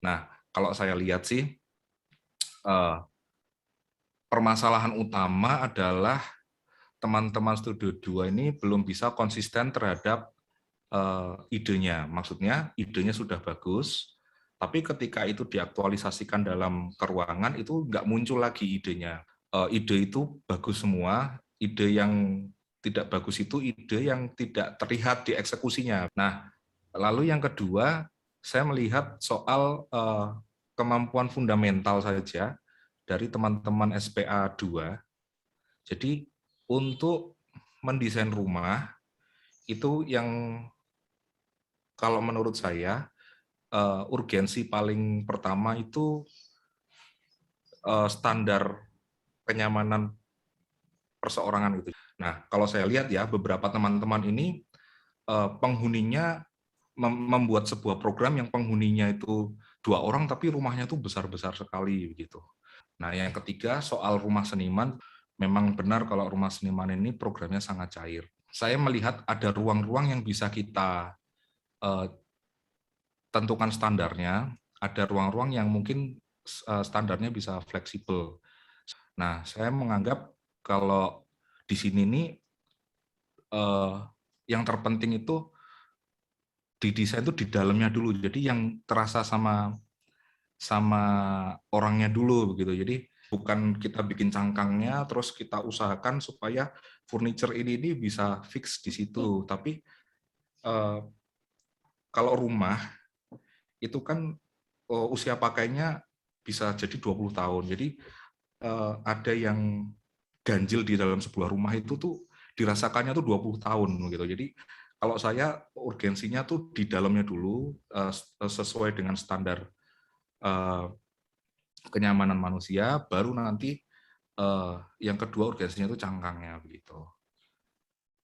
Nah, kalau saya lihat sih, permasalahan utama adalah teman-teman Studio 2 ini belum bisa konsisten terhadap idenya. Maksudnya, idenya sudah bagus, tapi ketika itu diaktualisasikan dalam keruangan, itu nggak muncul lagi idenya. Ide itu bagus semua, ide yang tidak bagus itu ide yang tidak terlihat di eksekusinya. Nah, lalu yang kedua, saya melihat soal kemampuan fundamental saja dari teman-teman SPA 2. Jadi untuk mendesain rumah itu yang kalau menurut saya urgensi paling pertama itu standar kenyamanan perseorangan itu. Nah, kalau saya lihat ya beberapa teman-teman ini penghuninya membuat sebuah program yang penghuninya itu 2 orang tapi rumahnya itu besar-besar sekali begitu. Nah, yang ketiga soal rumah seniman, memang benar kalau rumah seniman ini programnya sangat cair. Saya melihat ada ruang-ruang yang bisa kita tentukan standarnya, ada ruang-ruang yang mungkin standarnya bisa fleksibel. Nah, saya menganggap kalau di sini nih yang terpenting itu didesain itu di dalamnya dulu. Jadi yang terasa sama orangnya dulu begitu. Jadi bukan kita bikin cangkangnya terus kita usahakan supaya furniture ini bisa fix di situ. Tapi kalau rumah itu kan usia pakainya bisa jadi 20 tahun. Jadi ada yang ganjil di dalam sebuah rumah itu tuh dirasakannya tuh 20 tahun gitu. Jadi kalau saya urgensinya tuh di dalamnya dulu sesuai dengan standar kenyamanan manusia, baru nanti yang kedua urgensinya itu cangkangnya begitu.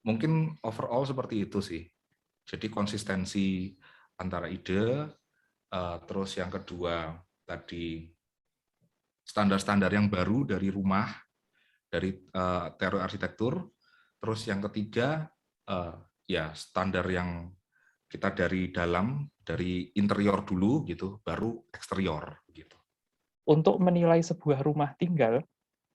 Mungkin overall seperti itu sih. Jadi konsistensi antara ide, terus yang kedua tadi standar-standar yang baru dari rumah, dari interior arsitektur, terus yang ketiga ya standar yang kita dari dalam, dari interior dulu gitu, baru eksterior gitu. Untuk menilai sebuah rumah tinggal,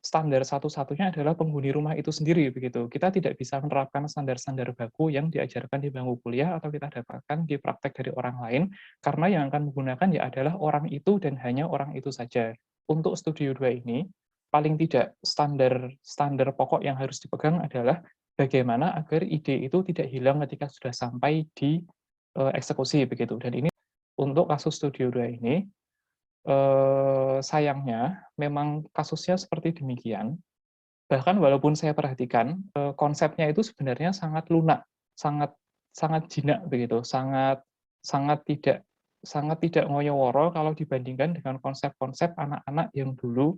standar satu-satunya adalah penghuni rumah itu sendiri begitu. Kita tidak bisa menerapkan standar-standar baku yang diajarkan di bangku kuliah atau kita dapatkan di praktek dari orang lain, karena yang akan menggunakan ya adalah orang itu dan hanya orang itu saja. Untuk Studio 2 ini, paling tidak standar standar pokok yang harus dipegang adalah bagaimana agar ide itu tidak hilang ketika sudah sampai di eksekusi begitu. Dan ini untuk kasus Studio 2 ini sayangnya memang kasusnya seperti demikian. Bahkan walaupun saya perhatikan, konsepnya itu sebenarnya sangat lunak, sangat sangat jinak begitu, sangat sangat tidak ngoyo-woro kalau dibandingkan dengan konsep-konsep anak-anak yang dulu,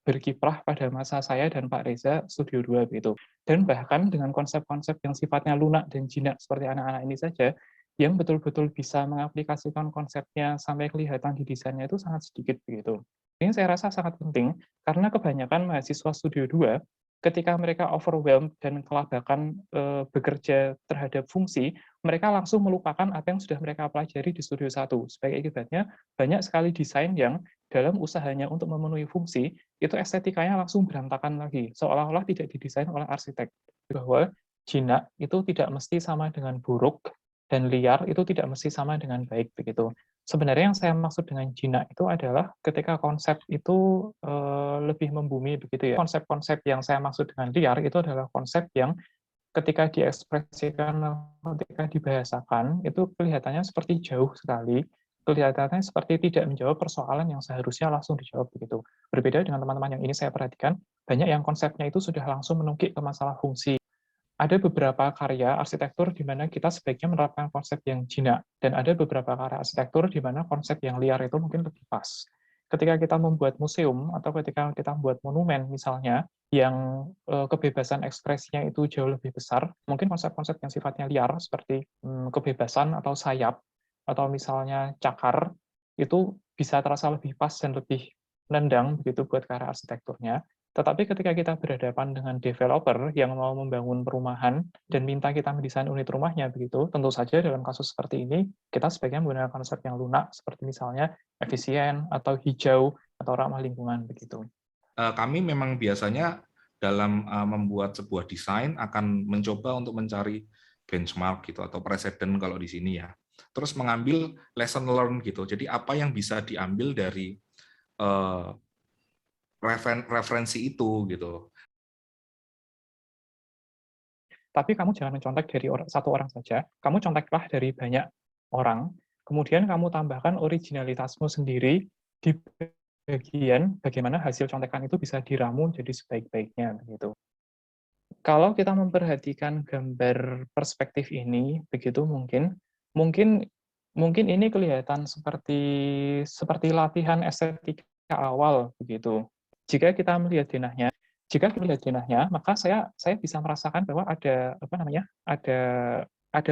berkiprah pada masa saya dan Pak Reza Studio 2 begitu. Dan bahkan dengan konsep-konsep yang sifatnya lunak dan jinak seperti anak-anak ini saja, yang betul-betul bisa mengaplikasikan konsepnya sampai kelihatan di desainnya itu sangat sedikit begitu. Ini saya rasa sangat penting karena kebanyakan mahasiswa Studio 2, ketika mereka overwhelmed dan kelabakan bekerja terhadap fungsi, mereka langsung melupakan apa yang sudah mereka pelajari di Studio 1. Sebagai akibatnya, banyak sekali desain yang dalam usahanya untuk memenuhi fungsi, itu estetikanya langsung berantakan lagi, seolah-olah tidak didesain oleh arsitek. Bahwa jinak itu tidak mesti sama dengan buruk, dan liar itu tidak mesti sama dengan baik begitu. Sebenarnya yang saya maksud dengan jinak itu adalah ketika konsep itu lebih membumi begitu ya. Konsep-konsep yang saya maksud dengan liar itu adalah konsep yang ketika diekspresikan, ketika dibahasakan, itu kelihatannya seperti jauh sekali, kelihatannya seperti tidak menjawab persoalan yang seharusnya langsung dijawab begitu. Berbeda dengan teman-teman yang ini saya perhatikan, banyak yang konsepnya itu sudah langsung menukik ke masalah fungsi. Ada beberapa karya arsitektur di mana kita sebaiknya menerapkan konsep yang jinak, dan ada beberapa karya arsitektur di mana konsep yang liar itu mungkin lebih pas. Ketika kita membuat museum, atau ketika kita membuat monumen misalnya, yang kebebasan ekspresinya itu jauh lebih besar, mungkin konsep-konsep yang sifatnya liar, seperti kebebasan atau sayap, atau misalnya cakar, itu bisa terasa lebih pas dan lebih nendang begitu buat karya arsitekturnya. Tetapi ketika kita berhadapan dengan developer yang mau membangun perumahan dan minta kita mendesain unit rumahnya begitu, tentu saja dalam kasus seperti ini kita sebaiknya menggunakan konsep yang lunak seperti misalnya efisien atau hijau atau ramah lingkungan begitu. Kami memang biasanya dalam membuat sebuah desain akan mencoba untuk mencari benchmark gitu atau preseden kalau di sini ya. Terus mengambil lesson learn gitu. Jadi apa yang bisa diambil dari referensi itu gitu. Tapi kamu jangan mencontek dari satu orang saja, kamu conteklah dari banyak orang, kemudian kamu tambahkan originalitasmu sendiri di bagian bagaimana hasil contekan itu bisa diramu jadi sebaik-baiknya begitu. Kalau kita memperhatikan gambar perspektif ini, begitu mungkin mungkin mungkin ini kelihatan seperti latihan estetika awal begitu. Jika kita melihat denahnya, maka saya bisa merasakan bahwa ada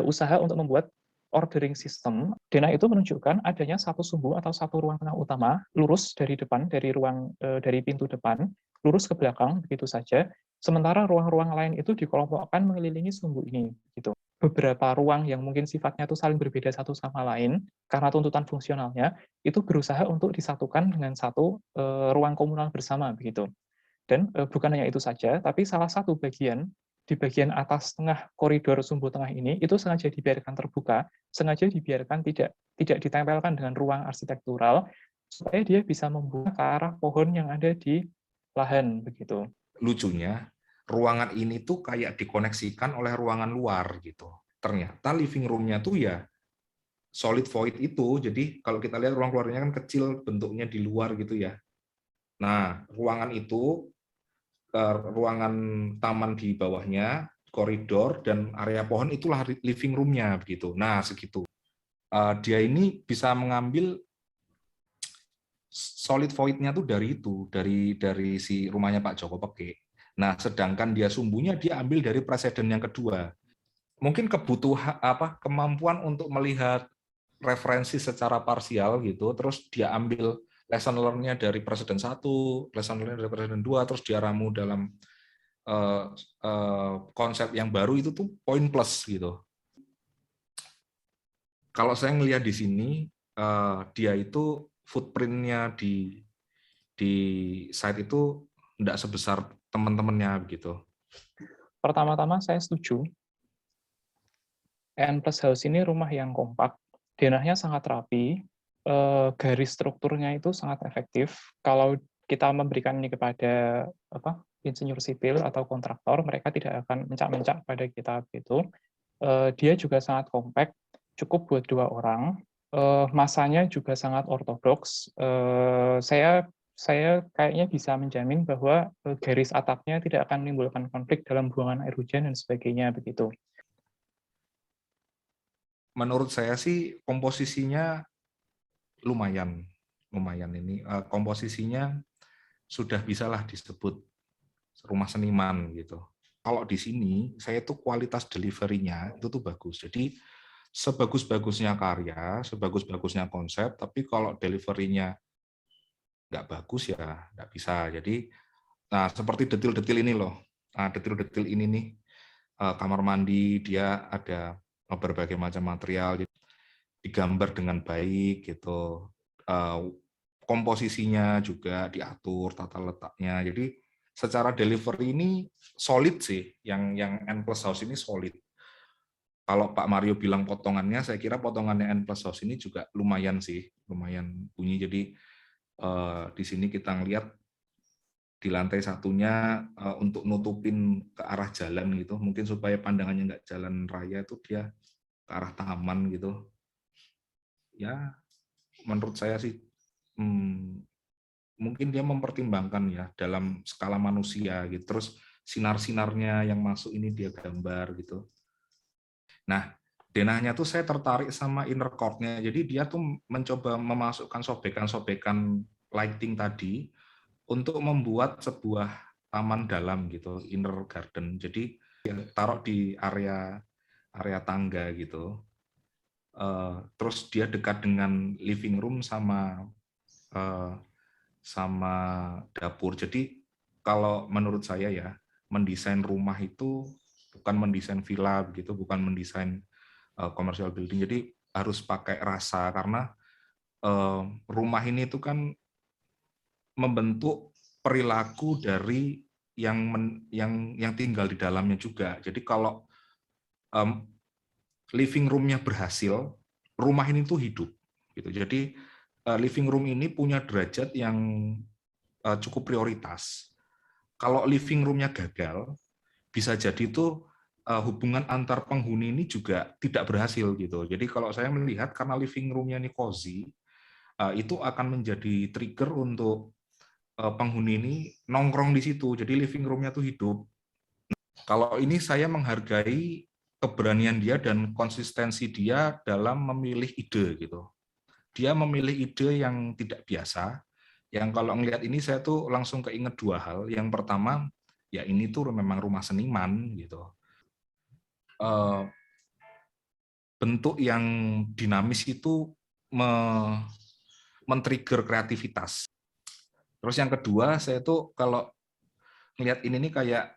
usaha untuk membuat ordering system. Denah itu menunjukkan adanya satu sumbu atau satu ruang tengah utama lurus dari depan, dari pintu depan, lurus ke belakang begitu saja. Sementara ruang-ruang lain itu dikelompokkan mengelilingi sumbu ini gitu. Beberapa ruang yang mungkin sifatnya itu saling berbeda satu sama lain karena tuntutan fungsionalnya itu berusaha untuk disatukan dengan satu ruang komunal bersama begitu. Dan bukan hanya itu saja, tapi salah satu bagian di bagian atas tengah koridor sumbu tengah ini itu sengaja dibiarkan terbuka, sengaja dibiarkan tidak ditempelkan dengan ruang arsitektural supaya dia bisa membuka ke arah pohon yang ada di lahan begitu. Lucunya, ruangan ini tuh kayak dikoneksikan oleh ruangan luar gitu. Ternyata living room-nya tuh ya solid void itu. Jadi kalau kita lihat ruang keluarnya kan kecil bentuknya di luar gitu ya. Nah, ruangan itu ruangan taman di bawahnya, koridor dan area pohon itulah living room-nya begitu. Nah, segitu. Dia ini bisa mengambil solid void-nya tuh dari itu, dari si rumahnya Pak Joko Peke. Nah, sedangkan dia sumbunya dia ambil dari presiden yang kedua. Mungkin kebutuhan kemampuan untuk melihat referensi secara parsial gitu, terus dia ambil lesson learn-nya dari presiden 1, lesson learn dari presiden 2, terus dia ramu dalam konsep yang baru itu tuh poin plus gitu. Kalau saya ngelihat di sini, dia itu footprint-nya di site itu tidak sebesar teman-temannya begitu. Pertama-tama saya setuju. N Plus House ini rumah yang kompak, denahnya sangat rapi, garis strukturnya itu sangat efektif. Kalau kita memberikan ini kepada insinyur sipil atau kontraktor, mereka tidak akan mencak-mencak pada kita gitu. Dia juga sangat kompak, cukup buat 2 orang. Masanya juga sangat ortodoks. Saya kayaknya bisa menjamin bahwa garis atapnya tidak akan menimbulkan konflik dalam buangan air hujan dan sebagainya begitu. Menurut saya sih komposisinya lumayan ini. Komposisinya sudah bisalah disebut rumah seniman gitu. Kalau di sini saya tuh kualitas delivery-nya itu tuh bagus. Jadi sebagus-bagusnya karya, sebagus-bagusnya konsep, tapi kalau delivery-nya nggak bagus ya nggak bisa. Jadi, nah seperti detil-detil ini loh. Nah, detil-detil ini nih, kamar mandi dia ada berbagai macam material, digambar dengan baik gitu. Komposisinya juga diatur, tata letaknya. Jadi secara delivery ini solid sih, yang N Plus House ini solid. Kalau Pak Mario bilang potongannya, saya kira potongannya N Plus House ini juga lumayan sih, lumayan bunyi. Jadi di sini kita ngelihat di lantai satunya untuk nutupin ke arah jalan gitu, mungkin supaya pandangannya nggak jalan raya itu dia ke arah taman gitu. Ya, menurut saya sih mungkin dia mempertimbangkan ya dalam skala manusia gitu. Terus sinar-sinarnya yang masuk ini dia gambar gitu. Nah, denahnya tuh saya tertarik sama inner court-nya. Jadi dia tuh mencoba memasukkan sobekan-sobekan lighting tadi untuk membuat sebuah taman dalam gitu, inner garden. Jadi taruh di area tangga gitu. Terus dia dekat dengan living room sama dapur. Jadi kalau menurut saya ya, mendesain rumah itu bukan mendesain villa begitu, bukan mendesain commercial building. Jadi harus pakai rasa, karena rumah ini itu kan membentuk perilaku dari yang tinggal di dalamnya juga. Jadi kalau living room-nya berhasil, rumah ini tuh hidup gitu. Jadi living room ini punya derajat yang cukup prioritas. Kalau living room-nya gagal, bisa jadi itu hubungan antar penghuni ini juga tidak berhasil gitu. Jadi kalau saya melihat karena living room-nya ini cozy, itu akan menjadi trigger untuk penghuni ini nongkrong di situ. Jadi living room-nya tuh hidup. Kalau ini saya menghargai keberanian dia dan konsistensi dia dalam memilih ide gitu. Dia memilih ide yang tidak biasa, yang kalau ngelihat ini saya tuh langsung keinget dua hal. Yang pertama, ya ini tuh memang rumah seniman gitu. Bentuk yang dinamis itu men-trigger kreativitas. Terus yang kedua, saya tuh kalau ngelihat ini nih kayak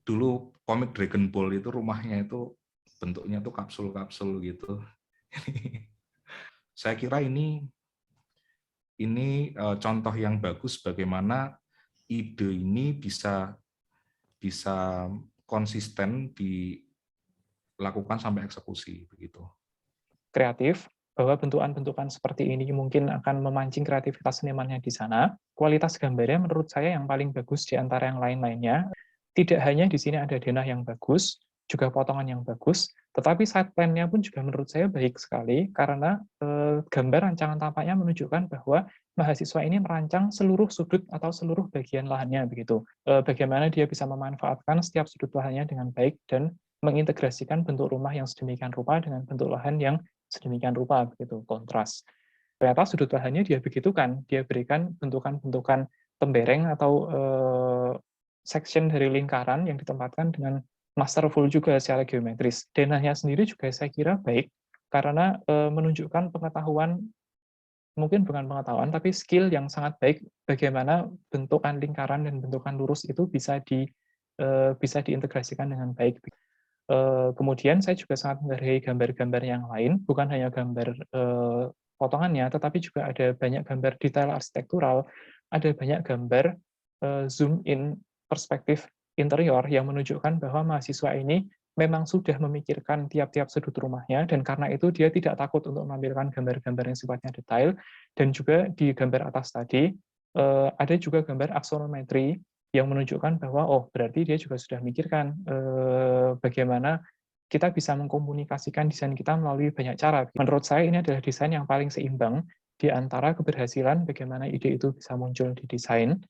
dulu komik Dragon Ball itu rumahnya itu bentuknya tuh kapsul-kapsul gitu. Saya kira ini contoh yang bagus bagaimana ide ini bisa konsisten dilakukan sampai eksekusi begitu. Kreatif, bahwa bentukan-bentukan seperti ini mungkin akan memancing kreativitas senimannya di sana. Kualitas gambarnya menurut saya yang paling bagus di antara yang lain-lainnya. Tidak hanya di sini ada denah yang bagus, juga potongan yang bagus, tetapi side plan-nya pun juga menurut saya baik sekali, karena gambar rancangan tampaknya menunjukkan bahwa mahasiswa ini merancang seluruh sudut atau seluruh bagian lahannya begitu. Bagaimana dia bisa memanfaatkan setiap sudut lahannya dengan baik dan mengintegrasikan bentuk rumah yang sedemikian rupa dengan bentuk lahan yang sedemikian rupa begitu, kontras. Ternyata sudut lahannya dia begitukan, dia berikan bentukan-bentukan tembereng atau section dari lingkaran yang ditempatkan dengan masterful juga secara geometris. Denahnya sendiri juga saya kira baik, karena menunjukkan pengetahuan, mungkin bukan pengetahuan, tapi skill yang sangat baik bagaimana bentukan lingkaran dan bentukan lurus itu bisa diintegrasikan dengan baik. Kemudian saya juga sangat menghargai gambar-gambar yang lain, bukan hanya gambar potongannya, tetapi juga ada banyak gambar detail arsitektural, ada banyak gambar zoom in perspektif interior yang menunjukkan bahwa mahasiswa ini memang sudah memikirkan tiap-tiap sudut rumahnya, dan karena itu dia tidak takut untuk menampilkan gambar-gambar yang sifatnya detail. Dan juga di gambar atas tadi, ada juga gambar aksonometri yang menunjukkan bahwa, oh, berarti dia juga sudah memikirkan bagaimana kita bisa mengkomunikasikan desain kita melalui banyak cara. Menurut saya ini adalah desain yang paling seimbang di antara keberhasilan bagaimana ide itu bisa muncul di desain,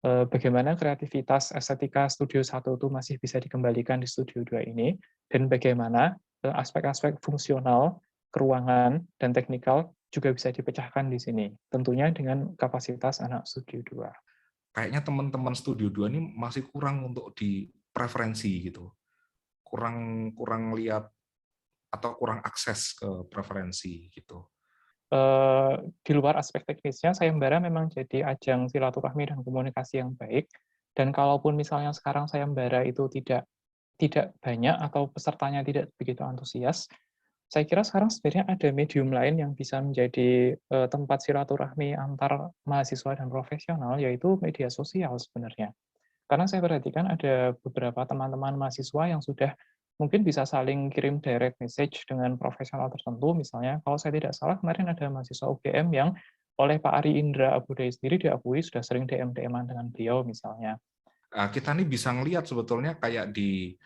bagaimana kreativitas estetika Studio 1 itu masih bisa dikembalikan di Studio 2 ini, dan bagaimana aspek-aspek fungsional, keruangan, dan teknikal juga bisa dipecahkan di sini, tentunya dengan kapasitas anak Studio 2. Kayaknya teman-teman Studio 2 ini masih kurang untuk di preferensi gitu. Kurang lihat atau kurang akses ke preferensi gitu. Di luar aspek teknisnya, sayembara memang jadi ajang silaturahmi dan komunikasi yang baik. Dan kalaupun misalnya sekarang sayembara itu tidak banyak atau pesertanya tidak begitu antusias, saya kira sekarang sebenarnya ada medium lain yang bisa menjadi tempat silaturahmi antar mahasiswa dan profesional, yaitu media sosial sebenarnya. Karena saya perhatikan ada beberapa teman-teman mahasiswa yang sudah mungkin bisa saling kirim direct message dengan profesional tertentu. Misalnya, kalau saya tidak salah, kemarin ada mahasiswa UGM yang oleh Pak Ari Indra Abudaya sendiri diakui sudah sering DM-DM-an dengan beliau misalnya. Kita nih bisa ngelihat sebetulnya kayak di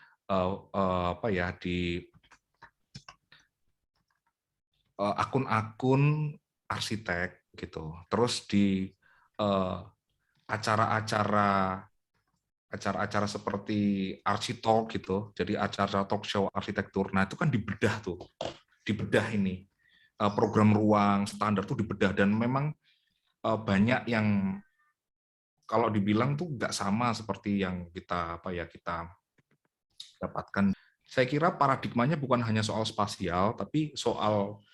akun-akun arsitek gitu. Terus di acara-acara seperti Arsitalk gitu. Jadi acara talk show arsitektur. Nah, itu kan dibedah tuh. Dibedah ini. Program ruang standar tuh dibedah, dan memang banyak yang kalau dibilang tuh nggak sama seperti yang kita dapatkan. Saya kira paradigmanya bukan hanya soal spasial, tapi soal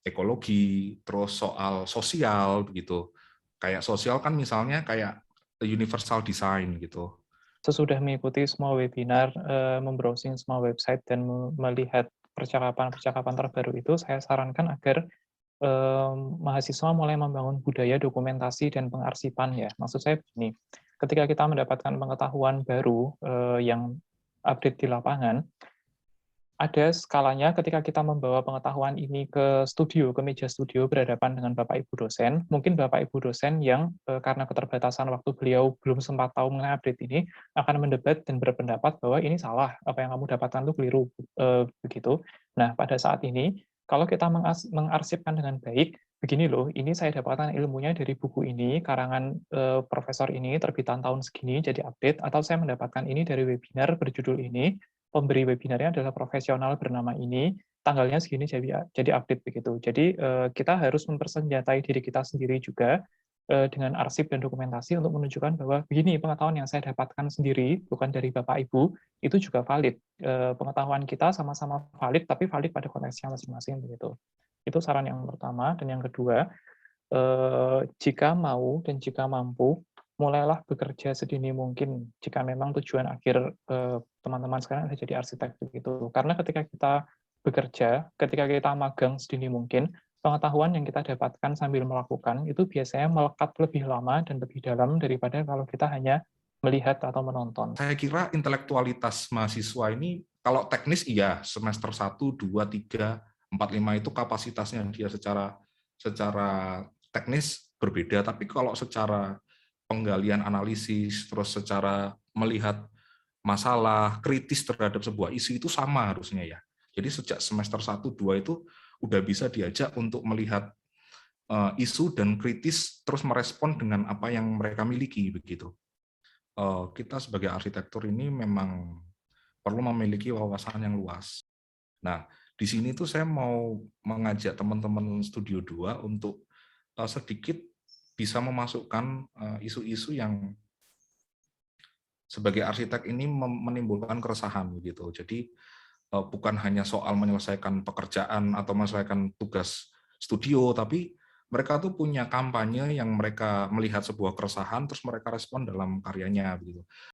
ekologi, terus soal sosial begitu. Kayak sosial kan misalnya kayak universal design gitu. Sesudah mengikuti semua webinar, membrowsing semua website dan melihat percakapan-percakapan terbaru itu, saya sarankan agar mahasiswa mulai membangun budaya dokumentasi dan pengarsipan ya. Maksud saya begini, ketika kita mendapatkan pengetahuan baru yang update di lapangan, ada skalanya ketika kita membawa pengetahuan ini ke studio, ke meja studio berhadapan dengan Bapak Ibu dosen, mungkin Bapak Ibu dosen yang karena keterbatasan waktu beliau belum sempat tahu mengenai update ini, akan mendebat dan berpendapat bahwa ini salah, apa yang kamu dapatkan itu keliru, begitu. Nah, pada saat ini, kalau kita mengarsipkan dengan baik, begini loh, ini saya dapatkan ilmunya dari buku ini, karangan profesor ini, terbitan tahun segini, jadi update, atau saya mendapatkan ini dari webinar berjudul ini, pemberi webinarnya adalah profesional bernama ini, tanggalnya segini jadi update begitu. Jadi kita harus mempersenjatai diri kita sendiri juga dengan arsip dan dokumentasi untuk menunjukkan bahwa begini pengetahuan yang saya dapatkan sendiri, bukan dari Bapak Ibu, itu juga valid. Pengetahuan kita sama-sama valid, tapi valid pada konteksnya masing-masing begitu. Itu saran yang pertama. Dan yang kedua, jika mau dan jika mampu, mulailah bekerja sedini mungkin jika memang tujuan akhir teman-teman sekarang adalah jadi arsitek begitu. Karena ketika kita bekerja, ketika kita magang sedini mungkin, pengetahuan yang kita dapatkan sambil melakukan itu biasanya melekat lebih lama dan lebih dalam daripada kalau kita hanya melihat atau menonton. Saya kira intelektualitas mahasiswa ini, kalau teknis iya, semester 1, 2, 3, 4, 5 itu kapasitasnya dia secara teknis berbeda, tapi kalau secara penggalian analisis, terus secara melihat masalah kritis terhadap sebuah isu itu sama harusnya ya. Jadi sejak semester 1, 2 itu udah bisa diajak untuk melihat isu dan kritis terus merespon dengan apa yang mereka miliki begitu. Kita sebagai arsitektur ini memang perlu memiliki wawasan yang luas. Nah, di sini tuh saya mau mengajak teman-teman Studio 2 untuk sedikit bisa memasukkan isu-isu yang sebagai arsitek ini menimbulkan keresahan gitu. Jadi bukan hanya soal menyelesaikan pekerjaan atau menyelesaikan tugas studio, tapi mereka tuh punya kampanye yang mereka melihat sebuah keresahan terus mereka respon dalam karyanya begitu.